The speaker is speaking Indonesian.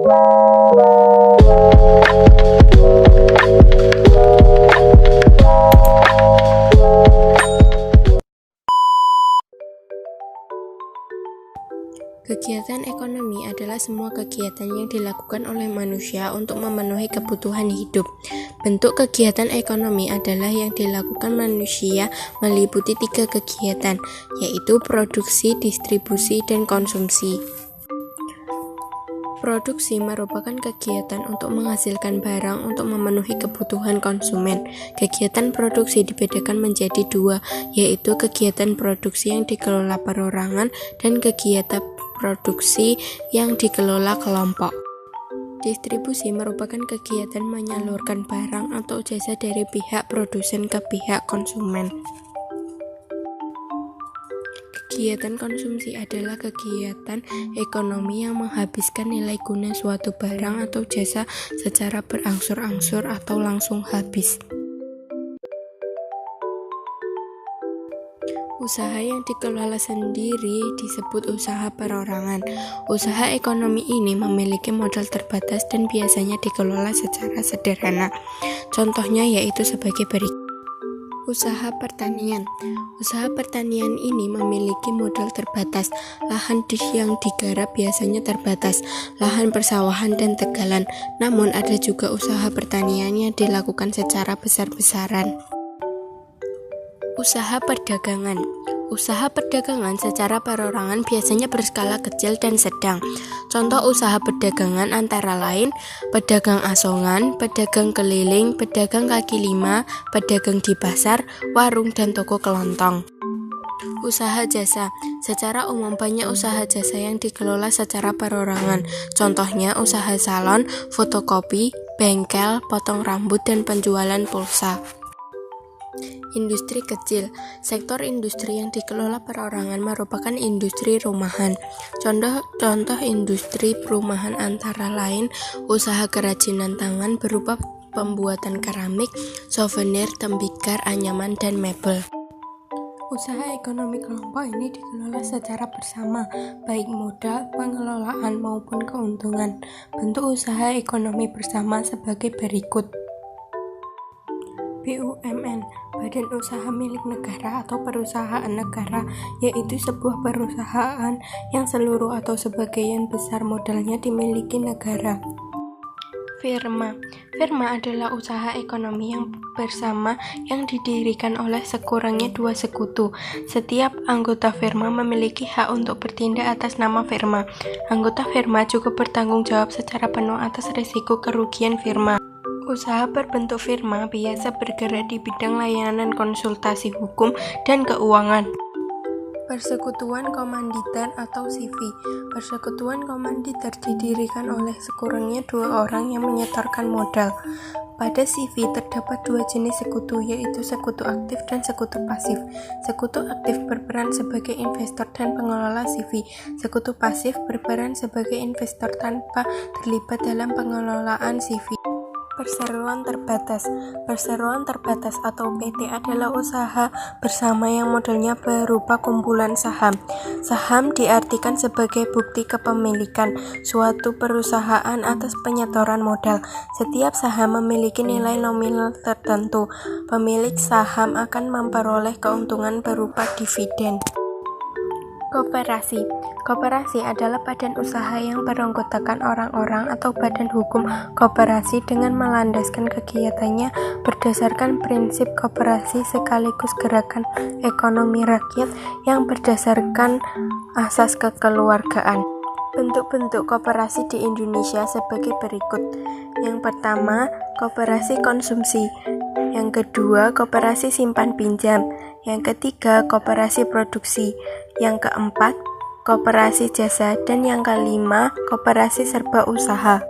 Kegiatan ekonomi adalah semua kegiatan yang dilakukan oleh manusia untuk memenuhi kebutuhan hidup. Bentuk kegiatan ekonomi adalah yang dilakukan manusia meliputi 3 kegiatan, yaitu produksi, distribusi, dan konsumsi. Produksi merupakan kegiatan untuk menghasilkan barang untuk memenuhi kebutuhan konsumen. Kegiatan produksi dibedakan menjadi 2, yaitu kegiatan produksi yang dikelola perorangan dan kegiatan produksi yang dikelola kelompok. Distribusi merupakan kegiatan menyalurkan barang atau jasa dari pihak produsen ke pihak konsumen. Kegiatan konsumsi adalah kegiatan ekonomi yang menghabiskan nilai guna suatu barang atau jasa secara berangsur-angsur atau langsung habis. Usaha yang dikelola sendiri disebut usaha perorangan. Usaha ekonomi ini memiliki modal terbatas dan biasanya dikelola secara sederhana. Contohnya yaitu sebagai berikut. Usaha pertanian. Usaha pertanian ini memiliki modal terbatas. Lahan yang digarap biasanya terbatas, lahan persawahan dan tegalan. Namun ada juga usaha pertanian yang dilakukan secara besar-besaran. Usaha perdagangan. Usaha perdagangan secara perorangan biasanya berskala kecil dan sedang. Contoh usaha perdagangan antara lain pedagang asongan, pedagang keliling, pedagang kaki lima, pedagang di pasar, warung, dan toko kelontong. Usaha jasa. Secara umum banyak usaha jasa yang dikelola secara perorangan. Contohnya usaha salon, fotokopi, bengkel, potong rambut, dan penjualan pulsa. Industri kecil. Sektor industri yang dikelola perorangan merupakan industri rumahan. Contoh industri perumahan antara lain usaha kerajinan tangan berupa pembuatan keramik, souvenir, tembikar, anyaman, dan mebel. Usaha ekonomi kelompok ini dikelola secara bersama, baik modal, pengelolaan, maupun keuntungan. Bentuk usaha ekonomi bersama sebagai berikut. BUMN, Badan Usaha Milik Negara atau Perusahaan Negara, yaitu sebuah perusahaan yang seluruh atau sebagian besar modalnya dimiliki negara. Firma. Firma adalah usaha ekonomi yang bersama yang didirikan oleh sekurangnya 2 sekutu. Setiap anggota firma memiliki hak untuk bertindak atas nama firma. Anggota firma juga bertanggung jawab secara penuh atas risiko kerugian firma. Usaha berbentuk firma biasa bergerak di bidang layanan konsultasi hukum dan keuangan. Persekutuan komanditer atau CV. Persekutuan komanditer didirikan oleh sekurangnya 2 orang yang menyetorkan modal. Pada CV terdapat 2 jenis sekutu, yaitu sekutu aktif dan sekutu pasif. Sekutu aktif berperan sebagai investor dan pengelola CV. Sekutu pasif berperan sebagai investor tanpa terlibat dalam pengelolaan CV. Perseroan terbatas. Perseroan terbatas atau PT adalah usaha bersama yang modelnya berupa kumpulan saham. Saham diartikan sebagai bukti kepemilikan suatu perusahaan atas penyetoran modal. Setiap saham memiliki nilai nominal tertentu. Pemilik saham akan memperoleh keuntungan berupa dividen. Koperasi. Koperasi adalah badan usaha yang beranggotakan orang-orang atau badan hukum koperasi dengan melandaskan kegiatannya berdasarkan prinsip koperasi sekaligus gerakan ekonomi rakyat yang berdasarkan asas kekeluargaan. Bentuk-bentuk koperasi di Indonesia sebagai berikut. Yang pertama, koperasi konsumsi. Yang kedua, koperasi simpan pinjam. Yang ketiga, koperasi produksi. Yang keempat, koperasi jasa. Dan yang kelima, koperasi serba usaha.